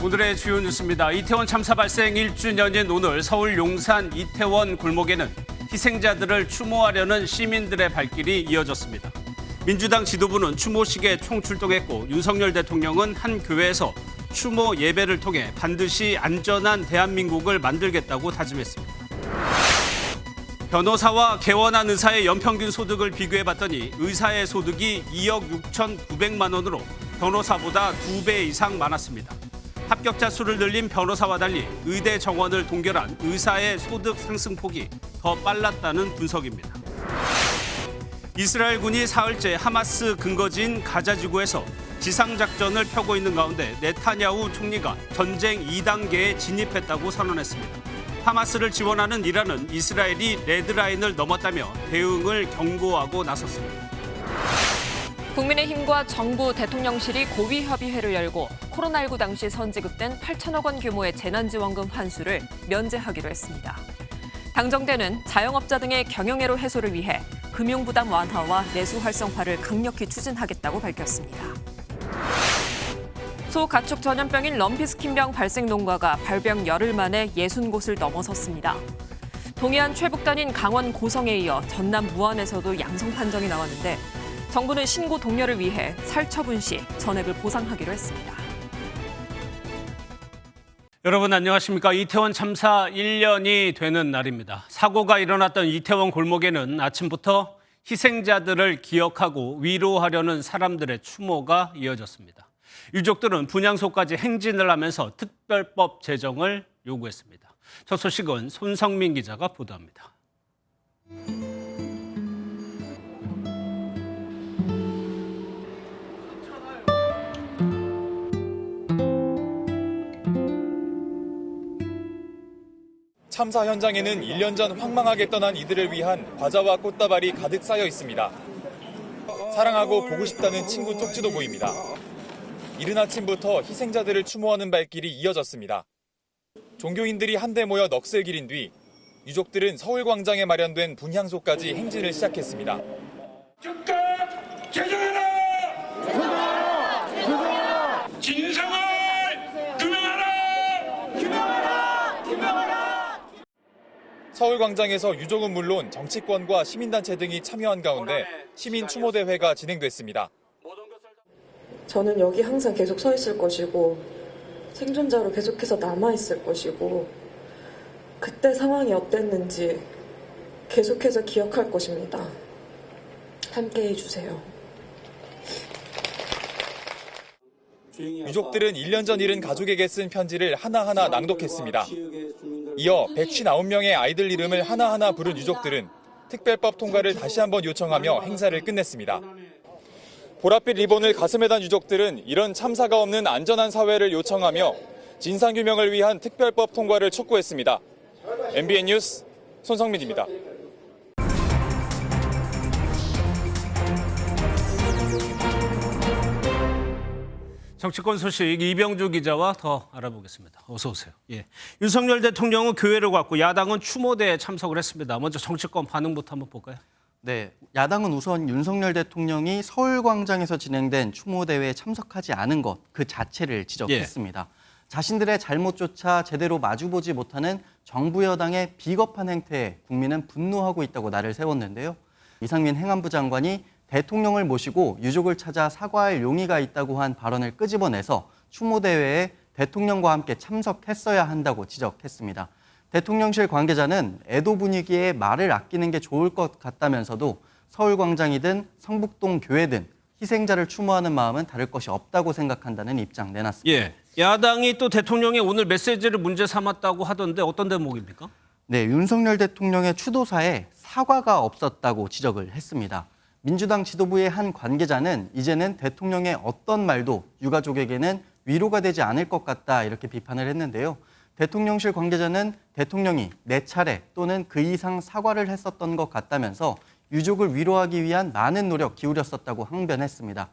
오늘의 주요 뉴스입니다. 이태원 참사 발생 1주년인 오늘 서울 용산 이태원 골목에는 희생자들을 추모하려는 시민들의 발길이 이어졌습니다. 민주당 지도부는 추모식에 총출동했고 윤석열 대통령은 한 교회에서 추모 예배를 통해 반드시 안전한 대한민국을 만들겠다고 다짐했습니다. 변호사와 개원한 의사의 연평균 소득을 비교해봤더니 의사의 소득이 2억 6,900만 원으로 변호사보다 2배 이상 많았습니다. 합격자 수를 늘린 변호사와 달리 의대 정원을 동결한 의사의 소득 상승폭이 더 빨랐다는 분석입니다. 이스라엘군이 사흘째 하마스 근거지인 가자지구에서 지상작전을 펴고 있는 가운데 네타냐후 총리가 전쟁 2단계에 진입했다고 선언했습니다. 하마스를 지원하는 이란은 이스라엘이 레드라인을 넘었다며 대응을 경고하고 나섰습니다. 국민의힘과 정부 대통령실이 고위협의회를 열고 코로나19 당시 선지급된 8천억 원 규모의 재난지원금 환수를 면제하기로 했습니다. 당정대는 자영업자 등의 경영애로 해소를 위해 금융부담 완화와 내수 활성화를 강력히 추진하겠다고 밝혔습니다. 소가축 전염병인 럼피스킨병 발생 농가가 발병 열흘 만에 60곳을 넘어섰습니다. 동해안 최북단인 강원 고성에 이어 전남 무안에서도 양성 판정이 나왔는데 정부는 신고 독려를 위해 살처분 시 전액을 보상하기로 했습니다. 여러분 안녕하십니까? 이태원 참사 1년이 되는 날입니다. 사고가 일어났던 이태원 골목에는 아침부터 희생자들을 기억하고 위로하려는 사람들의 추모가 이어졌습니다. 유족들은 분향소까지 행진을 하면서 특별법 제정을 요구했습니다. 저 소식은 손성민 기자가 보도합니다. 참사 현장에는 1년 전 황망하게 떠난 이들을 위한 과자와 꽃다발이 가득 쌓여 있습니다. 사랑하고 보고 싶다는 친구 쪽지도 보입니다. 이른 아침부터 희생자들을 추모하는 발길이 이어졌습니다. 종교인들이 한데 모여 넋을 기린 뒤 유족들은 서울광장에 마련된 분향소까지 행진을 시작했습니다. 즉각 제정해라! 진상을 규명하라! 서울광장에서 유족은 물론 정치권과 시민단체 등이 참여한 가운데 시민 추모대회가 진행됐습니다. 저는 여기 항상 계속 서 있을 것이고 생존자로 계속해서 남아있을 것이고 그때 상황이 어땠는지 계속해서 기억할 것입니다. 함께해 주세요. 유족들은 1년 전 잃은 가족에게 쓴 편지를 하나하나 낭독했습니다. 이어 159명의 아이들 이름을 하나하나 부른 유족들은 특별법 통과를 다시 한번 요청하며 행사를 끝냈습니다. 보랏빛 리본을 가슴에 단 유족들은 이런 참사가 없는 안전한 사회를 요청하며 진상규명을 위한 특별법 통과를 촉구했습니다. MBN 뉴스 손성민입니다. 정치권 소식 이병주 기자와 더 알아보겠습니다. 어서 오세요. 예. 윤석열 대통령은 교회를 갔고 야당은 추모대에 참석을 했습니다. 먼저 정치권 반응부터 한번 볼까요? 네, 야당은 우선 윤석열 대통령이 서울광장에서 진행된 추모대회에 참석하지 않은 것 그 자체를 지적했습니다. 자신들의 잘못조차 제대로 마주보지 못하는 정부 여당의 비겁한 행태에 국민은 분노하고 있다고 날을 세웠는데요. 이상민 행안부 장관이 대통령을 모시고 유족을 찾아 사과할 용의가 있다고 한 발언을 끄집어내서 추모대회에 대통령과 함께 참석했어야 한다고 지적했습니다. 대통령실 관계자는 애도 분위기에 말을 아끼는 게 좋을 것 같다면서도 서울광장이든 성북동 교회든 희생자를 추모하는 마음은 다를 것이 없다고 생각한다는 입장 내놨습니다. 예. 야당이 또 대통령의 오늘 메시지를 문제 삼았다고 하던데 어떤 대목입니까? 네, 윤석열 대통령의 추도사에 사과가 없었다고 지적을 했습니다. 민주당 지도부의 한 관계자는 이제는 대통령의 어떤 말도 유가족에게는 위로가 되지 않을 것 같다 이렇게 비판을 했는데요. 대통령실 관계자는 대통령이 4차례 또는 그 이상 사과를 했었던 것 같다면서 유족을 위로하기 위한 많은 노력 기울였었다고 항변했습니다.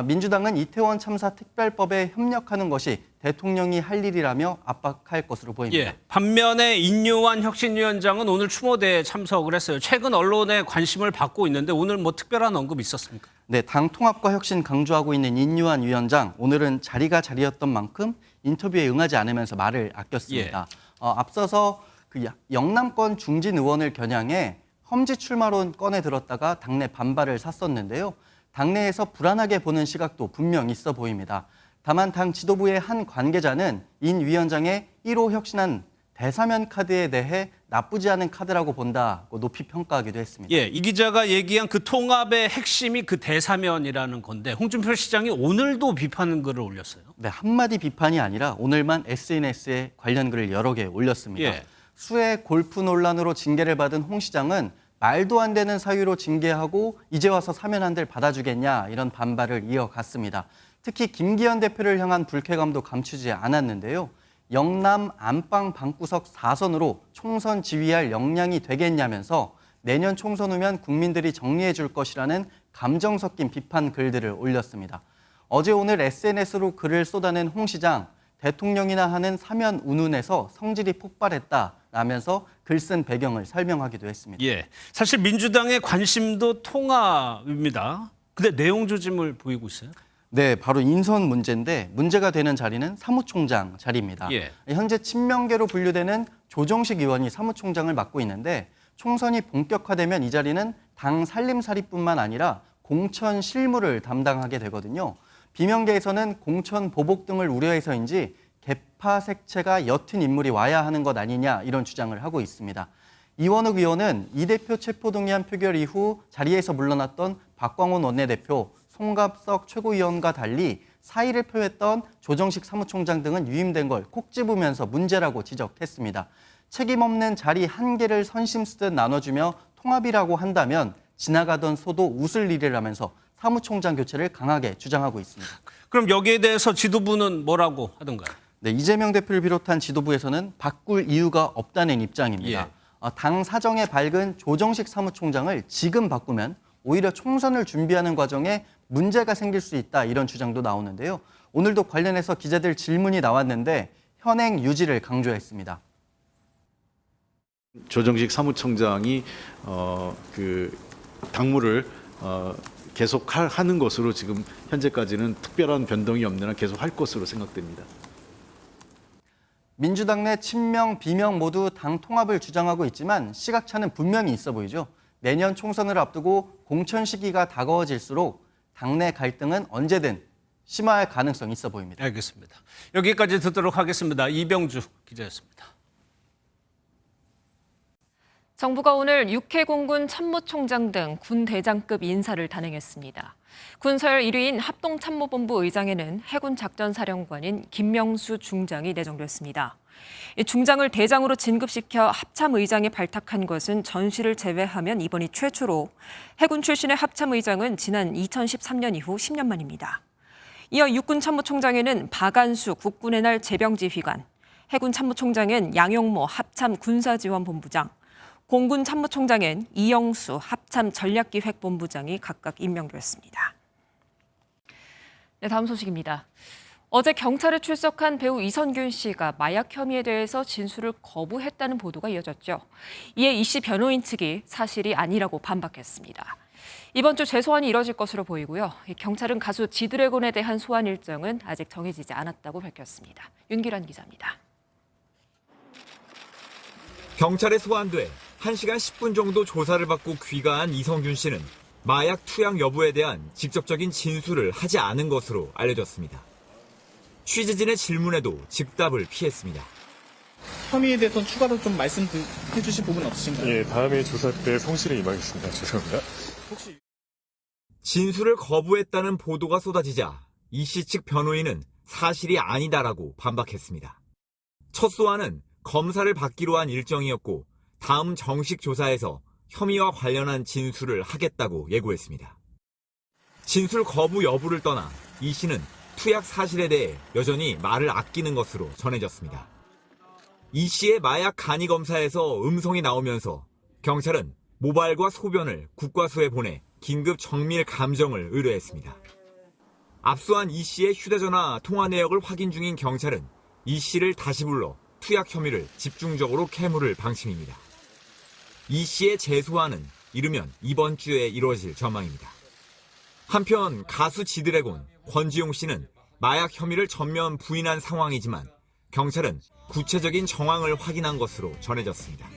민주당은 이태원 참사 특별법에 협력하는 것이 대통령이 할 일이라며 압박할 것으로 보입니다. 예. 반면에 인요한 혁신위원장은 오늘 추모대에 참석을 했어요. 최근 언론의 관심을 받고 있는데 오늘 뭐 특별한 언급이 있었습니까? 네, 당 통합과 혁신 강조하고 있는 인요한 위원장, 오늘은 자리가 자리였던 만큼 인터뷰에 응하지 않으면서 말을 아꼈습니다. 앞서서 그 영남권 중진 의원을 겨냥해 험지 출마론 꺼내 들었다가 당내 반발을 샀었는데요. 당내에서 불안하게 보는 시각도 분명 있어 보입니다. 다만 당 지도부의 한 관계자는 인 위원장의 1호 혁신안 대사면 카드에 대해 나쁘지 않은 카드라고 본다고 높이 평가하기도 했습니다. 예, 이 기자가 얘기한 그 통합의 핵심이 그 대사면이라는 건데 홍준표 시장이 오늘도 비판 글을 올렸어요. 네, 한마디 비판이 아니라 오늘만 SNS에 관련 글을 여러 개 올렸습니다. 예. 수해 골프 논란으로 징계를 받은 홍 시장은 말도 안 되는 사유로 징계하고 이제 와서 사면한들 받아주겠냐 이런 반발을 이어갔습니다. 특히 김기현 대표를 향한 불쾌감도 감추지 않았는데요. 영남 안방 방구석 4선으로 총선 지휘할 역량이 되겠냐면서 내년 총선 후면 국민들이 정리해 줄 것이라는 감정 섞인 비판 글들을 올렸습니다. 어제 오늘 SNS로 글을 쏟아낸 홍 시장, 대통령이나 하는 사면 운운에서 성질이 폭발했다라면서 글 쓴 배경을 설명하기도 했습니다. 예, 사실 민주당의 관심도 통합입니다. 근데 내용 조짐을 보이고 있어요. 네, 바로 인선 문제인데 문제가 되는 자리는 사무총장 자리입니다. 예. 현재 친명계로 분류되는 조정식 의원이 사무총장을 맡고 있는데 총선이 본격화되면 이 자리는 당 살림살이뿐만 아니라 공천 실무를 담당하게 되거든요. 비명계에서는 공천 보복 등을 우려해서인지 개파 색채가 옅은 인물이 와야 하는 것 아니냐 이런 주장을 하고 있습니다. 이원욱 의원은 이 대표 체포동의안 표결 이후 자리에서 물러났던 박광온 원내대표, 송갑석 최고위원과 달리 사의를 표했던 조정식 사무총장 등은 유임된 걸 콕 집으면서 문제라고 지적했습니다. 책임 없는 자리 한 개를 선심 쓰듯 나눠주며 통합이라고 한다면 지나가던 소도 웃을 일이라면서 사무총장 교체를 강하게 주장하고 있습니다. 그럼 여기에 대해서 지도부는 뭐라고 하던가요? 네, 이재명 대표를 비롯한 지도부에서는 바꿀 이유가 없다는 입장입니다. 당 사정에 밝은 조정식 사무총장을 지금 바꾸면 오히려 총선을 준비하는 과정에 문제가 생길 수 있다 이런 주장도 나오는데요. 오늘도 관련해서 기자들 질문이 나왔는데 현행 유지를 강조했습니다. 조정식 사무총장이 그 당무를 계속 하는 것으로 지금 현재까지는 특별한 변동이 없는 한 계속 할 것으로 생각됩니다. 민주당 내 친명, 비명 모두 당 통합을 주장하고 있지만 시각차는 분명히 있어 보이죠. 내년 총선을 앞두고 공천 시기가 다가워질수록 당내 갈등은 언제든 심화할 가능성이 있어 보입니다. 알겠습니다. 여기까지 듣도록 하겠습니다. 이병주 기자였습니다. 정부가 오늘 육해공군 참모총장 등 군 대장급 인사를 단행했습니다. 군서열 1위인 합동참모본부 의장에는 해군 작전사령관인 김명수 중장이 내정됐습니다. 중장을 대장으로 진급시켜 합참의장에 발탁한 것은 전시를 제외하면 이번이 최초로 해군 출신의 합참의장은 지난 2013년 이후 10년 만입니다. 이어 육군참모총장에는 박안수 국군의 날 제병지휘관, 해군 참모총장엔 양용모 합참 군사지원본부장, 공군 참모총장엔 이영수 합참 전략기획본부장이 각각 임명됐습니다. 네, 다음 소식입니다. 어제 경찰에 출석한 배우 이선균 씨가 마약 혐의에 대해서 진술을 거부했다는 보도가 이어졌죠. 이에 이 씨 변호인 측이 사실이 아니라고 반박했습니다. 이번 주 재소환이 이뤄질 것으로 보이고요. 경찰은 가수 지드래곤에 대한 소환 일정은 아직 정해지지 않았다고 밝혔습니다. 윤기란 기자입니다. 경찰에 소환돼 1시간 10분 정도 조사를 받고 귀가한 이성균 씨는 마약 투약 여부에 대한 직접적인 진술을 하지 않은 것으로 알려졌습니다. 취재진의 질문에도 즉답을 피했습니다. 혐의에 대해서는 추가로 좀 말씀해 주실 부분 없으신가요? 예, 다음에 조사 때 성실히 임하겠습니다. 죄송합니다. 혹시 진술을 거부했다는 보도가 쏟아지자 이 씨 측 변호인은 사실이 아니다라고 반박했습니다. 첫 소환은 검사를 받기로 한 일정이었고 다음 정식 조사에서 혐의와 관련한 진술을 하겠다고 예고했습니다. 진술 거부 여부를 떠나 이 씨는 투약 사실에 대해 여전히 말을 아끼는 것으로 전해졌습니다. 이 씨의 마약 간이 검사에서 음성이 나오면서 경찰은 모발과 소변을 국과수에 보내 긴급 정밀 감정을 의뢰했습니다. 압수한 이 씨의 휴대전화 통화 내역을 확인 중인 경찰은 이 씨를 다시 불러 투약 혐의를 집중적으로 캐물을 방침입니다. 이 씨의 재소환은 이르면 이번 주에 이루어질 전망입니다. 한편 가수 지드래곤 권지용 씨는 마약 혐의를 전면 부인한 상황이지만 경찰은 구체적인 정황을 확인한 것으로 전해졌습니다.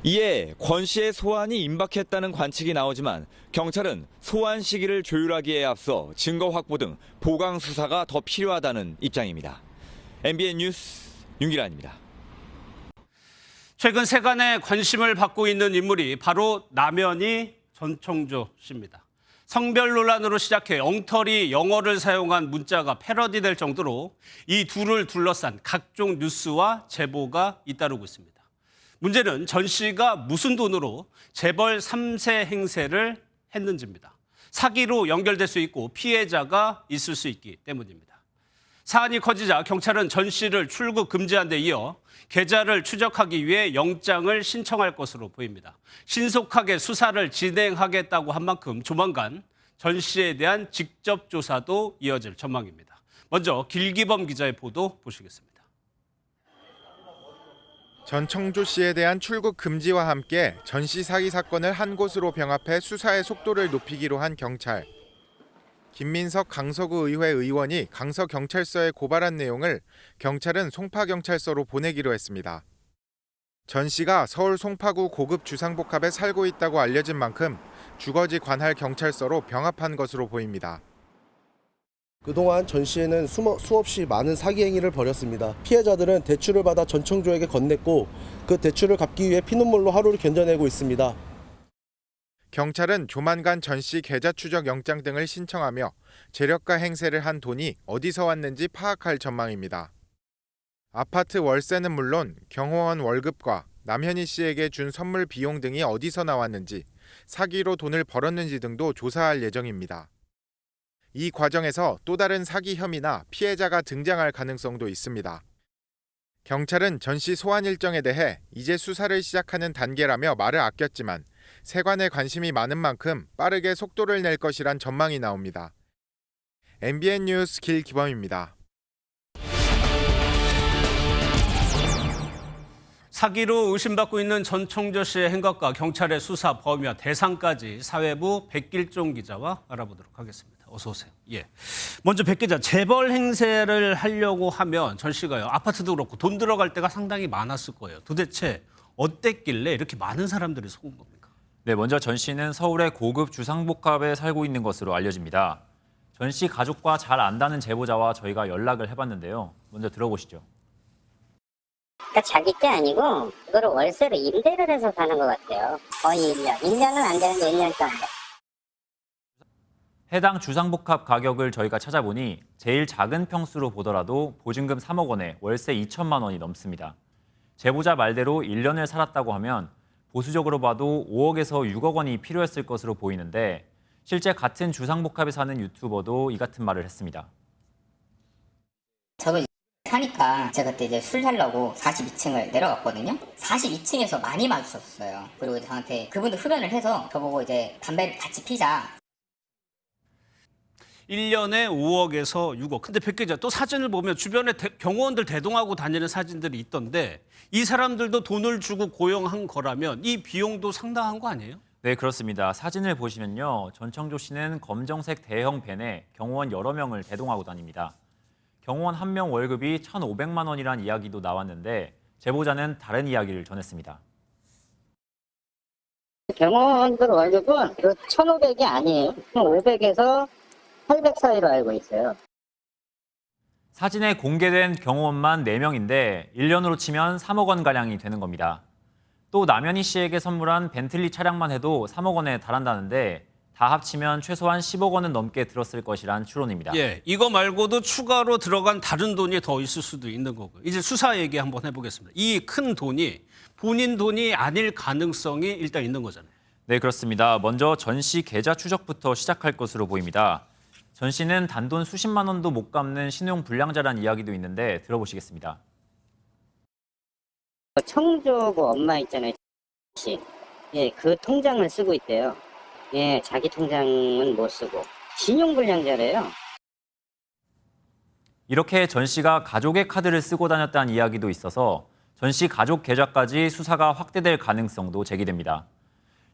이에 권 씨의 소환이 임박했다는 관측이 나오지만 경찰은 소환 시기를 조율하기에 앞서 증거 확보 등 보강 수사가 더 필요하다는 입장입니다. MBN 뉴스 윤기란입니다. 최근 세간의 관심을 받고 있는 인물이 바로 남현희 전청조 씨입니다. 성별 논란으로 시작해 엉터리 영어를 사용한 문자가 패러디될 정도로 이 둘을 둘러싼 각종 뉴스와 제보가 잇따르고 있습니다. 문제는 전 씨가 무슨 돈으로 재벌 3세 행세를 했는지입니다. 사기로 연결될 수 있고 피해자가 있을 수 있기 때문입니다. 사안이 커지자 경찰은 전 씨를 출국 금지한 데 이어 계좌를 추적하기 위해 영장을 신청할 것으로 보입니다. 신속하게 수사를 진행하겠다고 한 만큼 조만간 전 씨에 대한 직접 조사도 이어질 전망입니다. 먼저 길기범 기자의 보도 보시겠습니다. 전청조 씨에 대한 출국 금지와 함께 전 씨 사기 사건을 한 곳으로 병합해 수사의 속도를 높이기로 한 경찰. 김민석 강서구 의회 의원이 강서경찰서에 고발한 내용을 경찰은 송파경찰서로 보내기로 했습니다. 전 씨가 서울 송파구 고급 주상복합에 살고 있다고 알려진 만큼 주거지 관할 경찰서로 병합한 것으로 보입니다. 그동안 전 씨는 수없이 많은 사기 행위를 벌였습니다. 피해자들은 대출을 받아 전청조에게 건넸고 그 대출을 갚기 위해 피눈물로 하루를 견뎌내고 있습니다. 경찰은 조만간 전 씨 계좌 추적 영장 등을 신청하며 재력가 행세를 한 돈이 어디서 왔는지 파악할 전망입니다. 아파트 월세는 물론 경호원 월급과 남현희 씨에게 준 선물 비용 등이 어디서 나왔는지, 사기로 돈을 벌었는지 등도 조사할 예정입니다. 이 과정에서 또 다른 사기 혐의나 피해자가 등장할 가능성도 있습니다. 경찰은 전 씨 소환 일정에 대해 이제 수사를 시작하는 단계라며 말을 아꼈지만 세관에 관심이 많은 만큼 빠르게 속도를 낼 것이란 전망이 나옵니다. MBN 뉴스 길기범입니다. 사기로 의심받고 있는 전청조 씨의 행각과 경찰의 수사 범위와 대상까지 사회부 백길종 기자와 알아보도록 하겠습니다. 어서 오세요. 예. 먼저 백 기자, 재벌 행세를 하려고 하면 전 씨가요, 아파트도 그렇고 돈 들어갈 때가 상당히 많았을 거예요. 도대체 어땠길래 이렇게 많은 사람들이 속은 겁니까? 네, 먼저 전 씨는 서울의 고급 주상복합에 살고 있는 것으로 알려집니다. 전 씨 가족과 잘 안다는 제보자와 저희가 연락을 해봤는데요. 먼저 들어보시죠. 그러니까 자기 게 아니고 그거를 월세로 임대를 해서 사는 것 같아요. 거의 1년. 1년은 안 되는데 1년 정도. 해당 주상복합 가격을 저희가 찾아보니 제일 작은 평수로 보더라도 보증금 3억 원에 월세 2천만 원이 넘습니다. 제보자 말대로 1년을 살았다고 하면 보수적으로 봐도 5억에서 6억 원이 필요했을 것으로 보이는데 실제 같은 주상복합에 사는 유튜버도 이 같은 말을 했습니다. 저도 사니까 제가 그때 이제 술 살려고 42층을 내려갔거든요. 42층에서 많이 마주쳤어요. 그리고 저한테 그분도 흡연을 해서 저보고 이제 담배를 같이 피자. 1년에 5억에서 6억. 근데 백 기자, 또 사진을 보면 주변에 경호원들 대동하고 다니는 사진들이 있던데 이 사람들도 돈을 주고 고용한 거라면 이 비용도 상당한 거 아니에요? 네, 그렇습니다. 사진을 보시면요. 전청조 씨는 검정색 대형 밴에 경호원 여러 명을 대동하고 다닙니다. 경호원 한 명 월급이 1,500만 원이란 이야기도 나왔는데 제보자는 다른 이야기를 전했습니다. 경호원들 월급은 1,500이 아니에요. 500에서 800 사이로 알고 있어요. 사진에 공개된 경호원만 4명인데 1년으로 치면 3억 원가량이 되는 겁니다. 또 남현희 씨에게 선물한 벤틀리 차량만 해도 3억 원에 달한다는데 다 합치면 최소한 10억 원은 넘게 들었을 것이란 추론입니다. 예, 이거 말고도 추가로 들어간 다른 돈이 더 있을 수도 있는 거고요. 이제 수사 얘기 한번 해보겠습니다. 이 큰 돈이 본인 돈이 아닐 가능성이 일단 있는 거잖아요. 네, 그렇습니다. 먼저 전 씨 계좌 추적부터 시작할 것으로 보입니다. 전 씨는 단돈 수십만 원도 못 갚는 신용 불량자란 이야기도 있는데 들어보시겠습니다. 청조고 엄마 있잖아요. 예, 그 통장을 쓰고 있대요. 예, 자기 통장은 못 쓰고 신용불량자래요. 이렇게 전 씨가 가족의 카드를 쓰고 다녔다는 이야기도 있어서 전 씨 가족 계좌까지 수사가 확대될 가능성도 제기됩니다.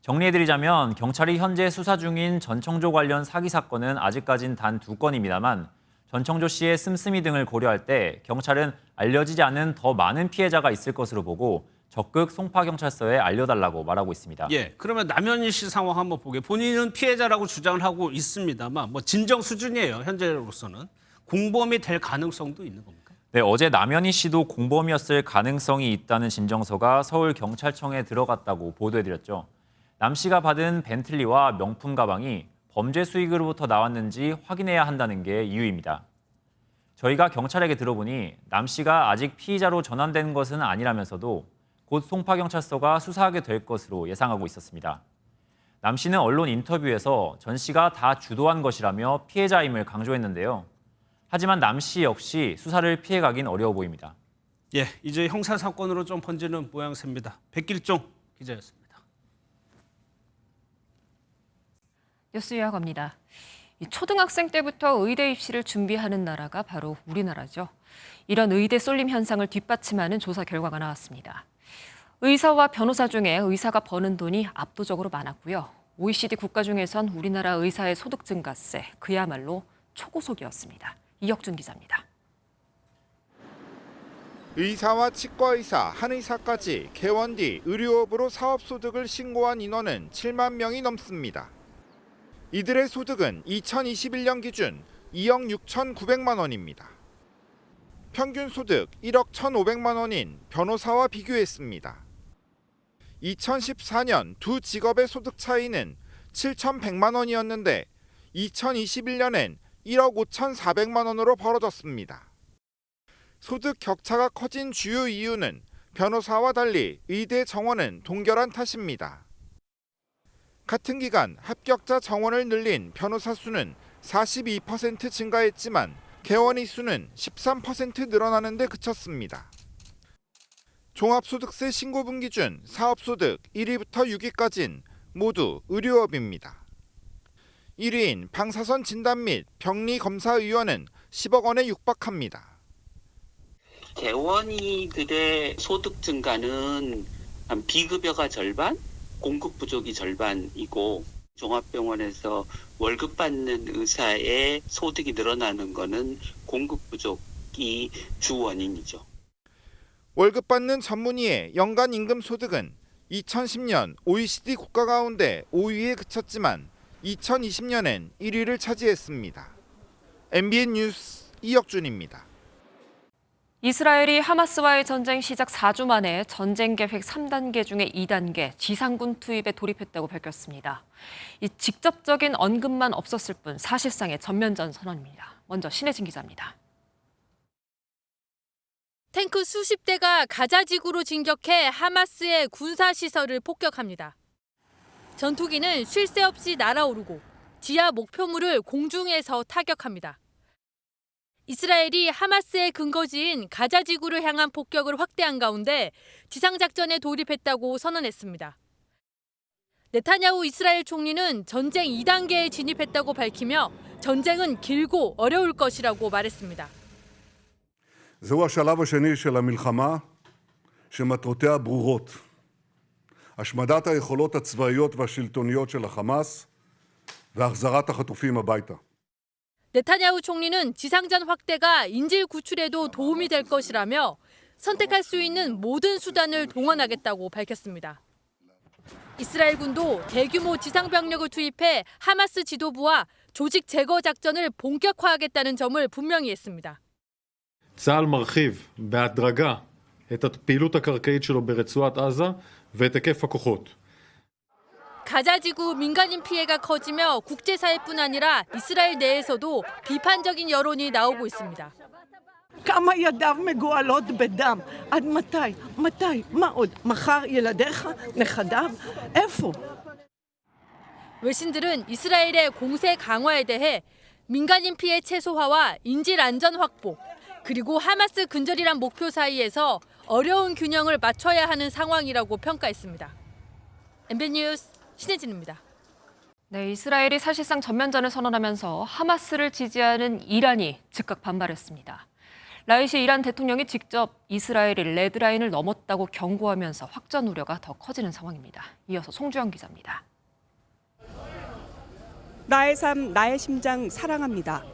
정리해드리자면 경찰이 현재 수사 중인 전청조 관련 사기 사건은 아직까진 단 2건입니다만 전청조 씨의 씀씀이 등을 고려할 때 경찰은 알려지지 않은 더 많은 피해자가 있을 것으로 보고 적극 송파경찰서에 알려달라고 말하고 있습니다. 예, 그러면 남현희 씨 상황 한번 보게. 본인은 피해자라고 주장을 하고 있습니다만 뭐 진정 수준이에요. 현재로서는. 공범이 될 가능성도 있는 겁니까? 네, 어제 남현희 씨도 공범이었을 가능성이 있다는 진정서가 서울경찰청에 들어갔다고 보도해드렸죠. 남 씨가 받은 벤틀리와 명품 가방이 범죄 수익으로부터 나왔는지 확인해야 한다는 게 이유입니다. 저희가 경찰에게 들어보니 남 씨가 아직 피의자로 전환된 것은 아니라면서도 곧 송파경찰서가 수사하게 될 것으로 예상하고 있었습니다. 남 씨는 언론 인터뷰에서 전 씨가 다 주도한 것이라며 피해자임을 강조했는데요. 하지만 남 씨 역시 수사를 피해가긴 어려워 보입니다. 예, 이제 형사사건으로 좀 번지는 모양새입니다. 백길종 기자였습니다. 뉴스 이어갑니다. 초등학생 때부터 의대 입시를 준비하는 나라가 바로 우리나라죠. 이런 의대 쏠림 현상을 뒷받침하는 조사 결과가 나왔습니다. 의사와 변호사 중에 의사가 버는 돈이 압도적으로 많았고요. OECD 국가 중에선 우리나라 의사의 소득 증가세, 그야말로 초고속이었습니다. 이혁준 기자입니다. 의사와 치과의사, 한의사까지 개원 뒤 의료업으로 사업소득을 신고한 인원은 7만 명이 넘습니다. 이들의 소득은 2021년 기준 2억 6,900만 원입니다. 평균 소득 1억 1,500만 원인 변호사와 비교했습니다. 2014년 두 직업의 소득 차이는 7,100만 원이었는데 2021년엔 1억 5,400만 원으로 벌어졌습니다. 소득 격차가 커진 주요 이유는 변호사와 달리 의대 정원은 동결한 탓입니다. 같은 기간 합격자 정원을 늘린 변호사 수는 42% 증가했지만 개원의 수는 13% 늘어나는 데 그쳤습니다. 종합소득세 신고분 기준 사업소득 1위부터 6위까지는 모두 의료업입니다. 1위인 방사선 진단 및 병리검사의원은 10억 원에 육박합니다. 개원이들의 소득 증가는 비급여가 절반, 공급 부족이 절반이고 종합병원에서 월급 받는 의사의 소득이 늘어나는 것은 공급 부족이 주 원인이죠. 월급 받는 전문의의 연간 임금 소득은 2010년 OECD 국가 가운데 5위에 그쳤지만 2020년엔 1위를 차지했습니다. MBN 뉴스 이혁준입니다. 이스라엘이 하마스와의 전쟁 시작 4주 만에 전쟁 계획 3단계 중에 2단계 지상군 투입에 돌입했다고 밝혔습니다. 이 직접적인 언급만 없었을 뿐 사실상의 전면전 선언입니다. 먼저 신혜진 기자입니다. 탱크 수십 대가 가자 지구로 진격해 하마스의 군사시설을 폭격합니다. 전투기는 쉴 새 없이 날아오르고 지하 목표물을 공중에서 타격합니다. 이스라엘이 하마스의 근거지인 가자 지구를 향한 폭격을 확대한 가운데 지상작전에 돌입했다고 선언했습니다. 네타냐후 이스라엘 총리는 전쟁 2단계에 진입했다고 밝히며 전쟁은 길고 어려울 것이라고 말했습니다. זהו השלב השני של המלחמה שמטרותיה ברורות. השמדת היכולות הצבאיות והשלטוניות של החמאס והחזרת החטופים הביתה. 네타냐후 총리는 지상전 확대가 인질 구출에도 도움이 될 것이라며 선택할 수 있는 모든 수단을 동원하겠다고 밝혔습니다. 이스라엘 군도 대규모 지상 병력을 투입해 하마스 지도부와 조직 제거 작전을 본격화하겠다는 점을 분명히 했습니다. צה"ל מרחיב בהדרגה את הפעילות הקרקעית שלו ברצועת עזה ואת היקף הכוחות. 가자지구 민간인 피해가 커지며 국제사회뿐 아니라 이스라엘 내에서도 비판적인 여론이 나오고 있습니다. כמה ידיו מגואלות בדם. עד מתי? מתי? מה עוד? מחר ילדיך? נכדיו? איפה? 외신들은 이스라엘의 공세 강화에 대해 민간인 피해 최소화와 인질 안전 확보, 그리고 하마스 근절이란 목표 사이에서 어려운 균형을 맞춰야 하는 상황이라고 평가했습니다. MBN 뉴스 신혜진입니다. 네, 이스라엘이 사실상 전면전을 선언하면서 하마스를 지지하는 이란이 즉각 반발했습니다. 라이시 이란 대통령이 직접 이스라엘이 레드라인을 넘었다고 경고하면서 확전 우려가 더 커지는 상황입니다. 이어서 송주영 기자입니다. 나의 삶, 나의 심장 사랑합니다.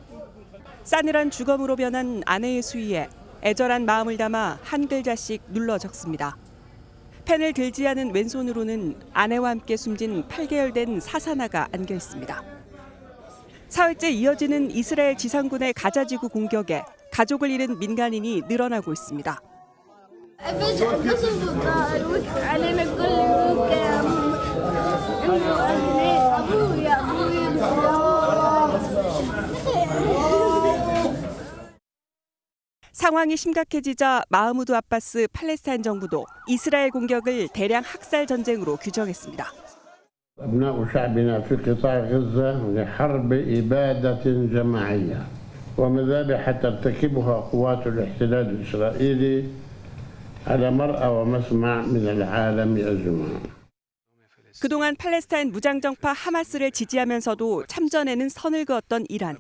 싸늘한 주검으로 변한 아내의 수위에 애절한 마음을 담아 한 글자씩 눌러 적습니다. 펜을 들지 않은 왼손으로는 아내와 함께 숨진 8개월 된 사사나가 안겨 있습니다. 사흘째 이어지는 이스라엘 지상군의 가자지구 공격에 가족을 잃은 민간인이 늘어나고 있습니다. 상황이 심각해지자 마흐무드 아바스 팔레스타인 정부도 이스라엘 공격을 대량 학살 전쟁으로 규정했습니다. أبناء شعبنا في قطاع غزة لحرب إبادة جماعية ومذابح ترتكبها قوات الاحتلال الإسرائيلي على مرأى ومسمع من العالم أجمع. 그동안 팔레스타인 무장정파 하마스를 지지하면서도 참전에는 선을 그었던 이란.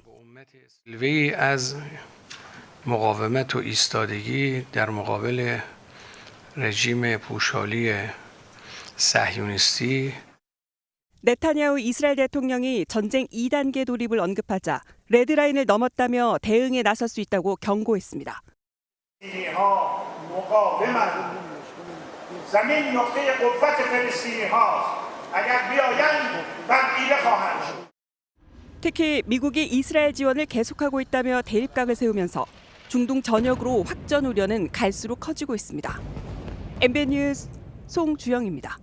مقاومت و ایستادگی در مقابل رژیم پوشالی صهیونیستی 네타냐후 이스라엘 대통령이 전쟁 2단계 돌입을 언급하자 레드라인을 넘었다며 대응에 나설 수 있다고 경고했습니다. 특히 미국이 이스라엘 지원을 계속하고 있다며 대립각을 세우면서 중동 전역으로 확전 우려는 갈수록 커지고 있습니다. MBN 뉴스 송주영입니다.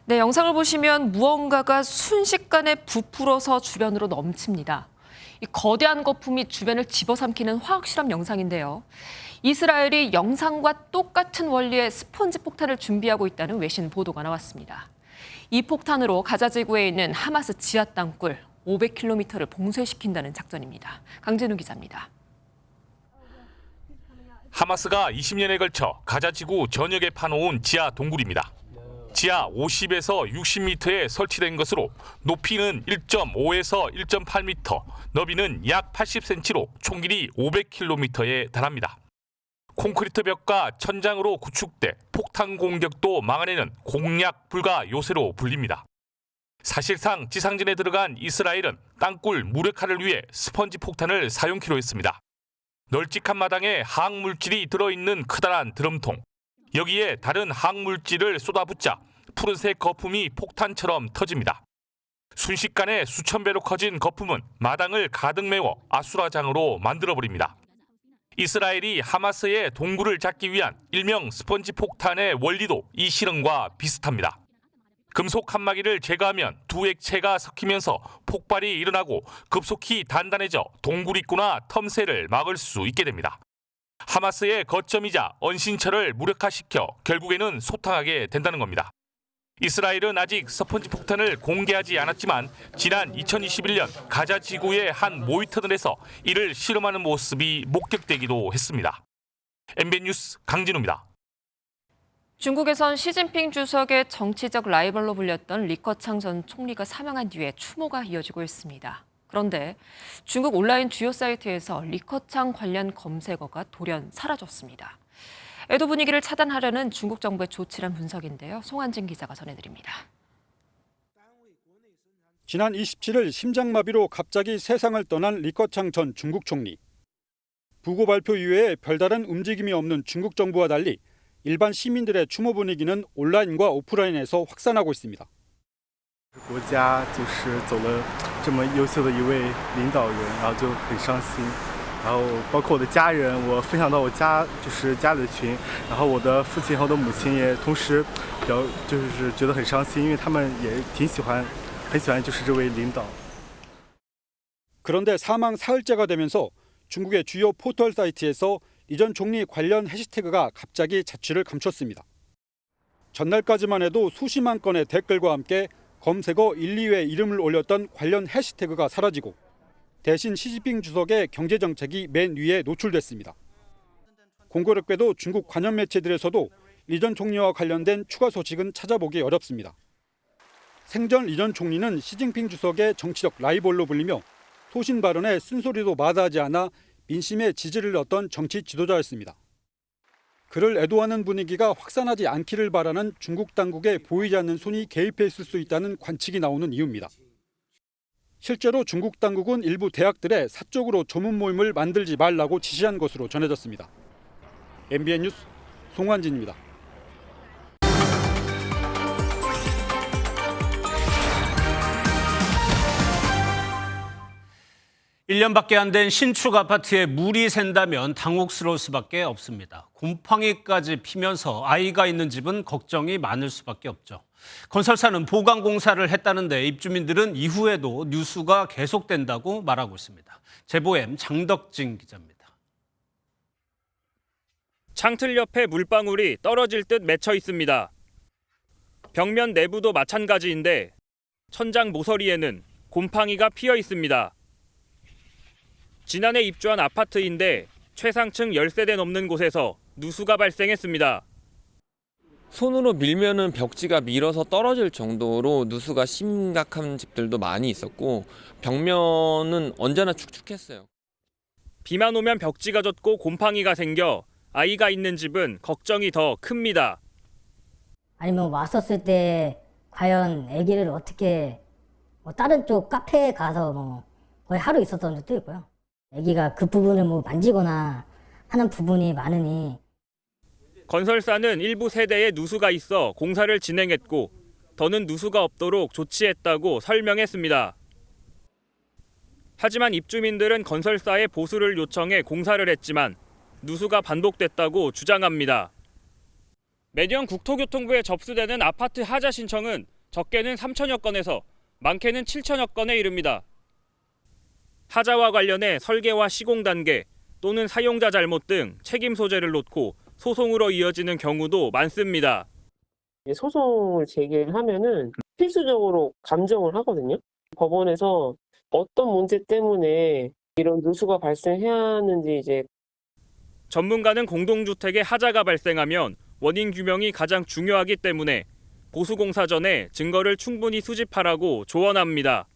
네, 영상을 보시면 무언가가 순식간에 부풀어서 주변으로 넘칩니다. 이 거대한 거품이 주변을 집어삼키는 화학실험 영상인데요. 이스라엘이 영상과 똑같은 원리의 스펀지 폭탄을 준비하고 있다는 외신 보도가 나왔습니다. 이 폭탄으로 가자지구에 있는 하마스 지하 땅굴 500km를 봉쇄시킨다는 작전입니다. 강진우 기자입니다. 하마스가 20년에 걸쳐 가자지구 전역에 파놓은 지하 동굴입니다. 지하 50에서 60m에 설치된 것으로 높이는 1.5에서 1.8m, 너비는 약 80cm로 총 길이 500km에 달합니다. 콘크리트 벽과 천장으로 구축돼 폭탄 공격도 막아내는 공략 불가 요새로 불립니다. 사실상 지상전에 들어간 이스라엘은 땅굴 무력화를 위해 스펀지 폭탄을 사용키로 했습니다. 널찍한 마당에 화학물질이 들어있는 커다란 드럼통, 여기에 다른 화학물질을 쏟아붓자 푸른색 거품이 폭탄처럼 터집니다. 순식간에 수천 배로 커진 거품은 마당을 가득 메워 아수라장으로 만들어버립니다. 이스라엘이 하마스의 동굴을 잡기 위한 일명 스펀지 폭탄의 원리도 이 실험과 비슷합니다. 금속 칸막이를 제거하면 두 액체가 섞이면서 폭발이 일어나고 급속히 단단해져 동굴 입구나 텀새를 막을 수 있게 됩니다. 하마스의 거점이자 언신처를 무력화시켜 결국에는 소탕하게 된다는 겁니다. 이스라엘은 아직 스펀지 폭탄을 공개하지 않았지만 지난 2021년 가자 지구의 한 모의터널에서 이를 실험하는 모습이 목격되기도 했습니다. MBN 뉴스 강진우입니다. 중국에선 시진핑 주석의 정치적 라이벌로 불렸던 리커창 전 총리가 사망한 뒤에 추모가 이어지고 있습니다. 그런데 중국 온라인 주요 사이트에서 리커창 관련 검색어가 돌연 사라졌습니다. 애도 분위기를 차단하려는 중국 정부의 조치란 분석인데요. 송한진 기자가 전해드립니다. 지난 27일 심장마비로 갑자기 세상을 떠난 리커창 전 중국 총리. 부고 발표 이외에 별다른 움직임이 없는 중국 정부와 달리 일반 시민들의 추모 분위기는 온라인과 오프라인에서 확산하고 있습니다. 国家就是走了这么优秀的一位领导人，然后就很伤心。然后包括我的家人，我分享到我家就是家里的群，然后我的父亲和我的母亲也同时就是觉得很伤心，因为他们也很喜欢就是这位领导。 그런데 사망 사흘째가 되면서 중국의 주요 포털 사이트에서 이 전 총리 관련 해시태그가 갑자기 자취를 감췄습니다. 전날까지만 해도 수십만 건의 댓글과 함께 검색어 1, 2회 이름을 올렸던 관련 해시태그가 사라지고 대신 시진핑 주석의 경제정책이 맨 위에 노출됐습니다. 공교롭게도 중국 관영 매체들에서도 리 전 총리와 관련된 추가 소식은 찾아보기 어렵습니다. 생전 리 전 총리는 시진핑 주석의 정치적 라이벌로 불리며 소신 발언에 쓴소리도 마다하지 않아 민심의 지지를 얻던 정치 지도자였습니다. 그를 애도하는 분위기가 확산하지 않기를 바라는 중국 당국의 보이지 않는 손이 개입해 있을 수 있다는 관측이 나오는 이유입니다. 실제로 중국 당국은 일부 대학들에 사적으로 조문 모임을 만들지 말라고 지시한 것으로 전해졌습니다. MBN 뉴스 송환진입니다. 1년밖에 안 된 신축 아파트에 물이 샌다면 당혹스러울 수밖에 없습니다. 곰팡이까지 피면서 아이가 있는 집은 걱정이 많을 수밖에 없죠. 건설사는 보강 공사를 했다는데 입주민들은 이후에도 누수가 계속된다고 말하고 있습니다. 제보엠 장덕진 기자입니다. 창틀 옆에 물방울이 떨어질 듯 맺혀 있습니다. 벽면 내부도 마찬가지인데 천장 모서리에는 곰팡이가 피어 있습니다. 지난해 입주한 아파트인데 최상층 10세대 넘는 곳에서 누수가 발생했습니다. 손으로 밀면은 벽지가 밀어서 떨어질 정도로 누수가 심각한 집들도 많이 있었고 벽면은 언제나 축축했어요. 비만 오면 벽지가 젖고 곰팡이가 생겨 아이가 있는 집은 걱정이 더 큽니다. 아니면 왔었을 때 과연 아기를 어떻게 다른 쪽 카페에 가서 거의 하루 있었던 적도 있고요. 아기가 그 부분을 만지거나 하는 부분이 많으니. 건설사는 일부 세대에 누수가 있어 공사를 진행했고 더는 누수가 없도록 조치했다고 설명했습니다. 하지만 입주민들은 건설사에 보수를 요청해 공사를 했지만 누수가 반복됐다고 주장합니다. 매년 국토교통부에 접수되는 아파트 하자 신청은 적게는 3천여 건에서 많게는 7천여 건에 이릅니다. 하자와 관련해 설계와 시공 단계 또는 사용자 잘못 등 책임 소재를 놓고 소송으로 이어지는 경우도 많습니다. 소송을 제기하면은 필수적으로 감정을 하거든요. 법원에서 어떤 문제 때문에 이런 누수가 발생해야 하는지 전문가는 공동주택에 하자가 발생하면 원인 규명이 가장 중요하기 때문에 보수공사 전에 증거를 충분히 수집하라고 조언합니다.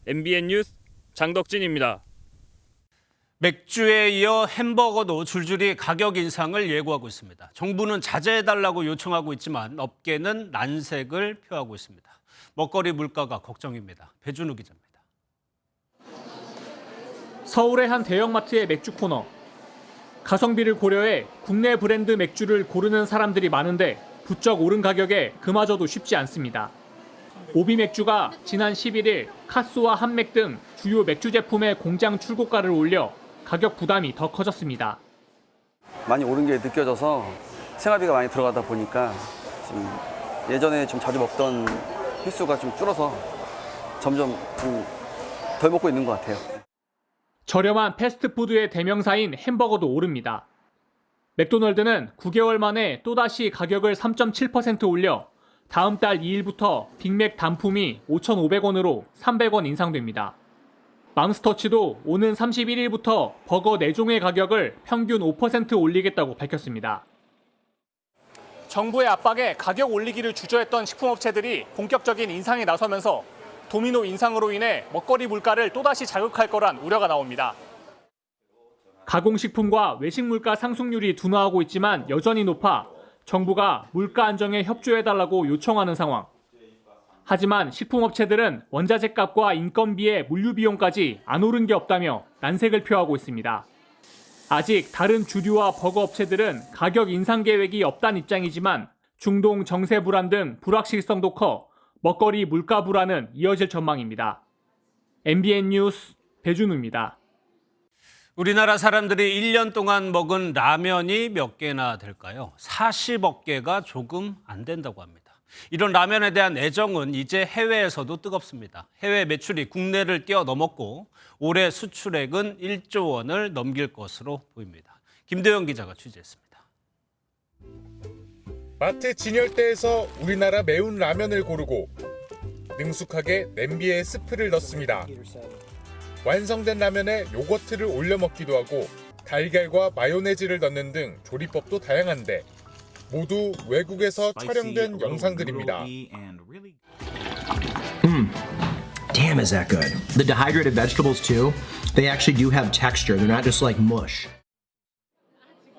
MBN 뉴스 장덕진입니다. 맥주에 이어 햄버거도 줄줄이 가격 인상을 예고하고 있습니다. 정부는 자제해달라고 요청하고 있지만 업계는 난색을 표하고 있습니다. 먹거리 물가가 걱정입니다. 배준우 기자입니다. 서울의 한 대형마트의 맥주 코너. 가성비를 고려해 국내 브랜드 맥주를 고르는 사람들이 많은데 부쩍 오른 가격에 그마저도 쉽지 않습니다. 오비 맥주가 지난 11일 카스와 한맥 등 주요 맥주 제품의 공장 출고가를 올려 가격 부담이 더 커졌습니다. 많이 오른 게 느껴져서 생활비가 많이 들어가다 보니까 지금 예전에 좀 자주 먹던 횟수가 좀 줄어서 점점 덜 먹고 있는 것 같아요. 저렴한 패스트푸드의 대명사인 햄버거도 오릅니다. 맥도널드는 9개월 만에 또다시 가격을 3.7% 올려 다음 달 2일부터 빅맥 단품이 5,500원으로 300원 인상됩니다. 맘스터치도 오는 31일부터 버거 4종의 가격을 평균 5% 올리겠다고 밝혔습니다. 정부의 압박에 가격 올리기를 주저했던 식품업체들이 본격적인 인상에 나서면서 도미노 인상으로 인해 먹거리 물가를 또다시 자극할 거란 우려가 나옵니다. 가공식품과 외식 물가 상승률이 둔화하고 있지만 여전히 높아 정부가 물가 안정에 협조해달라고 요청하는 상황. 하지만 식품업체들은 원자재 값과 인건비의 물류 비용까지 안 오른 게 없다며 난색을 표하고 있습니다. 아직 다른 주류와 버거 업체들은 가격 인상 계획이 없다는 입장이지만 중동 정세 불안 등 불확실성도 커 먹거리 물가 불안은 이어질 전망입니다. MBN 뉴스 배준우입니다. 우리나라 사람들이 1년 동안 먹은 라면이 몇 개나 될까요? 40억 개가 조금 안 된다고 합니다. 이런 라면에 대한 애정은 이제 해외에서도 뜨겁습니다. 해외 매출이 국내를 뛰어넘었고 올해 수출액은 1조 원을 넘길 것으로 보입니다. 김대영 기자가 취재했습니다. 마트 진열대에서 우리나라 매운 라면을 고르고 능숙하게 냄비에 스프를 넣습니다. 완성된 라면에 요거트를 올려 먹기도 하고 달걀과 마요네즈를 넣는 등 조리법도 다양한데 모두 외국에서 촬영된 영상들입니다. Damn, is that good. The dehydrated vegetables too, they actually do have texture. They're not just like mush.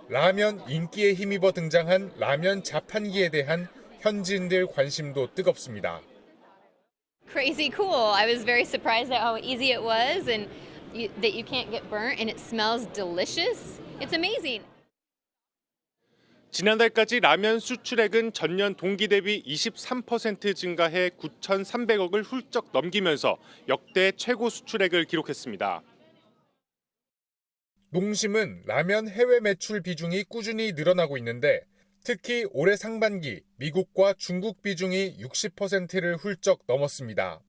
라면 인기에 힘입어 등장한 라면 자판기에 대한 현지인들 관심도 뜨겁습니다. crazy cool. I was very surprised at how easy it was and that you can't get burnt and it smells delicious. It's amazing. 지난달까지 라면 수출액은 전년 동기 대비 23% 증가해 9,300억을 훌쩍 넘기면서 역대 최고 수출액을 기록했습니다. 농심은 라면 해외 매출 비중이 꾸준히 늘어나고 있는데 특히 올해 상반기 미국과 중국 비중이 60%를 훌쩍 넘었습니다.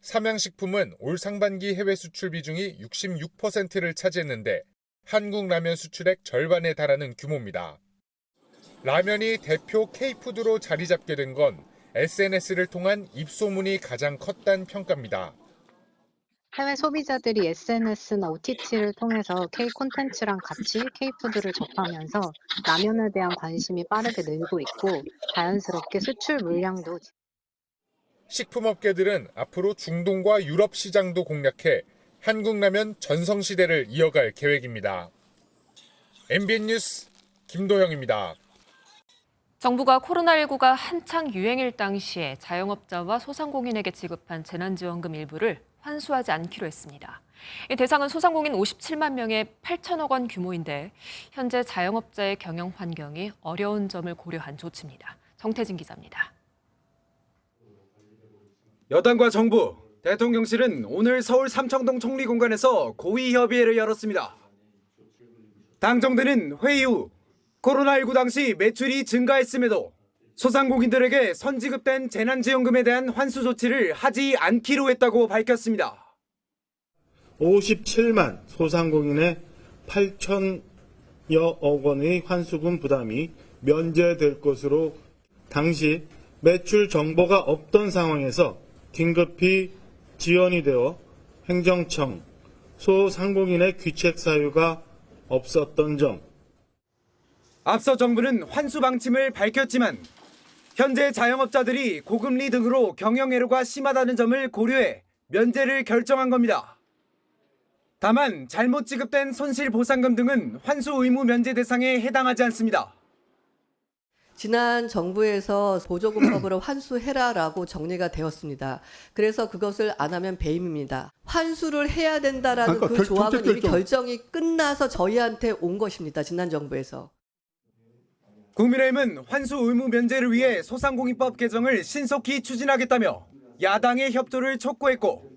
삼양식품은 올 상반기 해외 수출 비중이 66%를 차지했는데 한국 라면 수출액 절반에 달하는 규모입니다. 라면이 대표 K푸드로 자리 잡게 된 건 SNS를 통한 입소문이 가장 컸다는 평가입니다. 해외 소비자들이 SNS나 OTT를 통해서 K 콘텐츠랑 같이 K푸드를 접하면서 라면에 대한 관심이 빠르게 늘고 있고 자연스럽게 수출 물량도. 식품업계들은 앞으로 중동과 유럽 시장도 공략해 한국 라면 전성시대를 이어갈 계획입니다. MBN 뉴스 김도영입니다. 정부가 코로나19가 한창 유행일 당시에 자영업자와 소상공인에게 지급한 재난지원금 일부를 환수하지 않기로 했습니다. 이 대상은 소상공인 57만 명의 8천억 원 규모인데 현재 자영업자의 경영 환경이 어려운 점을 고려한 조치입니다. 정태진 기자입니다. 여당과 정부, 대통령실은 오늘 서울 삼청동 총리공관에서 고위협의회를 열었습니다. 당정대는 회의 후 코로나19 당시 매출이 증가했음에도 소상공인들에게 선지급된 재난지원금에 대한 환수 조치를 하지 않기로 했다고 밝혔습니다. 57만 소상공인의 8천여억 원의 환수금 부담이 면제될 것으로 당시 매출 정보가 없던 상황에서 긴급히 지원이 되어 행정청, 소상공인의 귀책 사유가 없었던 점. 앞서 정부는 환수 방침을 밝혔지만 현재 자영업자들이 고금리 등으로 경영애로가 심하다는 점을 고려해 면제를 결정한 겁니다. 다만 잘못 지급된 손실보상금 등은 환수 의무 면제 대상에 해당하지 않습니다. 지난 정부에서 보조금법으로 환수해라라고 정리가 되었습니다. 그래서 그것을 안 하면 배임입니다. 환수를 해야 된다라는 그 조항은 이미 결정이 끝나서 저희한테 온 것입니다. 지난 정부에서. 국민의힘은 환수 의무 면제를 위해 소상공인법 개정을 신속히 추진하겠다며 야당의 협조를 촉구했고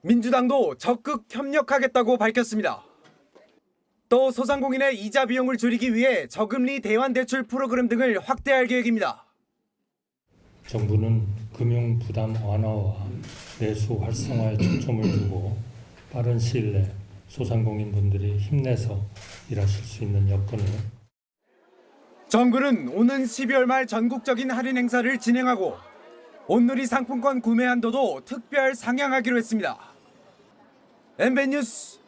민주당도 적극 협력하겠다고 밝혔습니다. 또 소상공인의 이자 비용을 줄이기 위해 저금리 대환대출 프로그램 등을 확대할 계획입니다. 정부는 금융 부담 완화와 내수 활성화에 초점을 두고 빠른 시일 내 소상공인분들이 힘내서 일하실 수 있는 여건을. 정부는 오는 12월 말 전국적인 할인 행사를 진행하고 온누리 상품권 구매 한도도 특별 상향하기로 했습니다. MBN 뉴스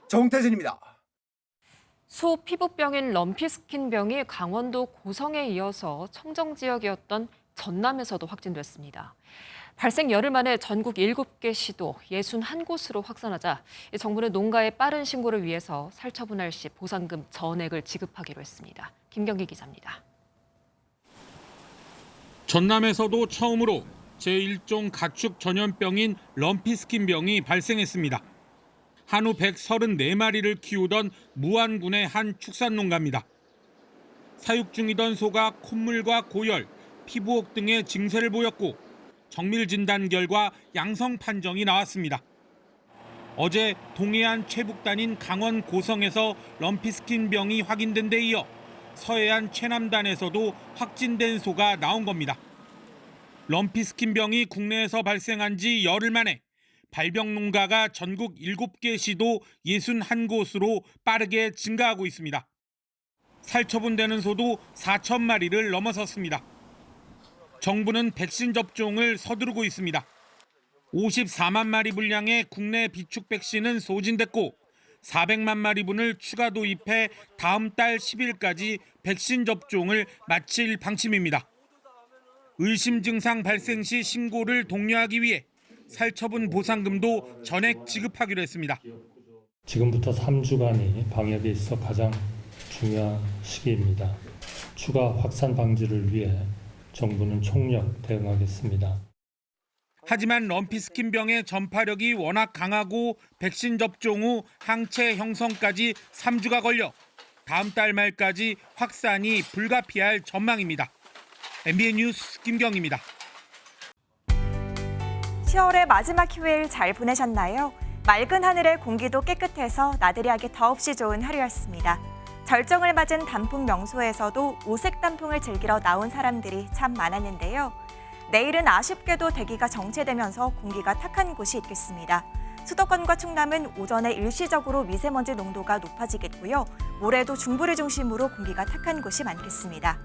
정태진입니다. 소 피부병인 럼피스킨병이 강원도 고성에 이어서 청정 지역이었던 전남에서도 확진됐습니다. 발생 열흘 만에 전국 7개 시도 61곳으로 확산하자 정부는 농가의 빠른 신고를 위해서 살처분할 시 보상금 전액을 지급하기로 했습니다. 김경기 기자입니다. 전남에서도 처음으로 제1종 가축 전염병인 럼피스킨병이 발생했습니다. 한우 134마리를 키우던 무안군의 한 축산농가입니다. 사육 중이던 소가 콧물과 고열, 피부혹 등의 증세를 보였고 정밀 진단 결과 양성 판정이 나왔습니다. 어제 동해안 최북단인 강원 고성에서 럼피스킨병이 확인된 데 이어 서해안 최남단에서도 확진된 소가 나온 겁니다. 럼피스킨병이 국내에서 발생한 지 열흘 만에 발병 농가가 전국 7개 시도 61곳으로 빠르게 증가하고 있습니다. 살처분되는 소도 4,000마리를 넘어섰습니다. 정부는 백신 접종을 서두르고 있습니다. 54만 마리 분량의 국내 비축 백신은 소진됐고 400만 마리분을 추가 도입해 다음 달 10일까지 백신 접종을 마칠 방침입니다. 의심 증상 발생 시 신고를 독려하기 위해 살처분 보상금도 전액 지급하기로 했습니다. 지금부터 3주간이 방역에 있어 가장 중요한 시기입니다. 추가 확산 방지를 위해 정부는 총력 대응하겠습니다. 하지만 럼피스킨병의 전파력이 워낙 강하고 백신 접종 후 항체 형성까지 3주가 걸려 다음 달 말까지 확산이 불가피할 전망입니다. MBN 뉴스 김경입니다. 10월의 마지막 휴일 잘 보내셨나요? 맑은 하늘에 공기도 깨끗해서 나들이 하기 더없이 좋은 하루였습니다. 절정을 맞은 단풍 명소에서도 오색 단풍을 즐기러 나온 사람들이 참 많았는데요. 내일은 아쉽게도 대기가 정체되면서 공기가 탁한 곳이 있겠습니다. 수도권과 충남은 오전에 일시적으로 미세먼지 농도가 높아지겠고요. 모레도 중부를 중심으로 공기가 탁한 곳이 많겠습니다.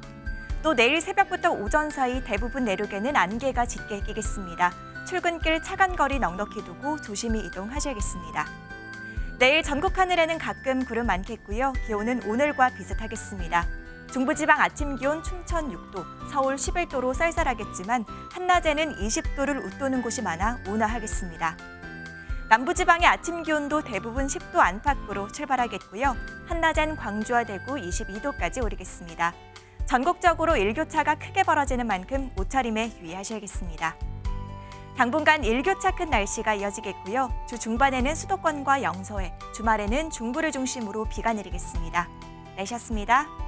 또 내일 새벽부터 오전 사이 대부분 내륙에는 안개가 짙게 끼겠습니다. 출근길 차간 거리 넉넉히 두고 조심히 이동하셔야겠습니다. 내일 전국 하늘에는 가끔 구름 많겠고요. 기온은 오늘과 비슷하겠습니다. 중부지방 아침 기온 춘천 6도, 서울 11도로 쌀쌀하겠지만 한낮에는 20도를 웃도는 곳이 많아 온화하겠습니다. 남부지방의 아침 기온도 대부분 10도 안팎으로 출발하겠고요. 한낮엔 광주와 대구 22도까지 오르겠습니다. 전국적으로 일교차가 크게 벌어지는 만큼 옷차림에 유의하셔야겠습니다. 당분간 일교차 큰 날씨가 이어지겠고요. 주 중반에는 수도권과 영서에, 주말에는 중부를 중심으로 비가 내리겠습니다. 날씨였습니다.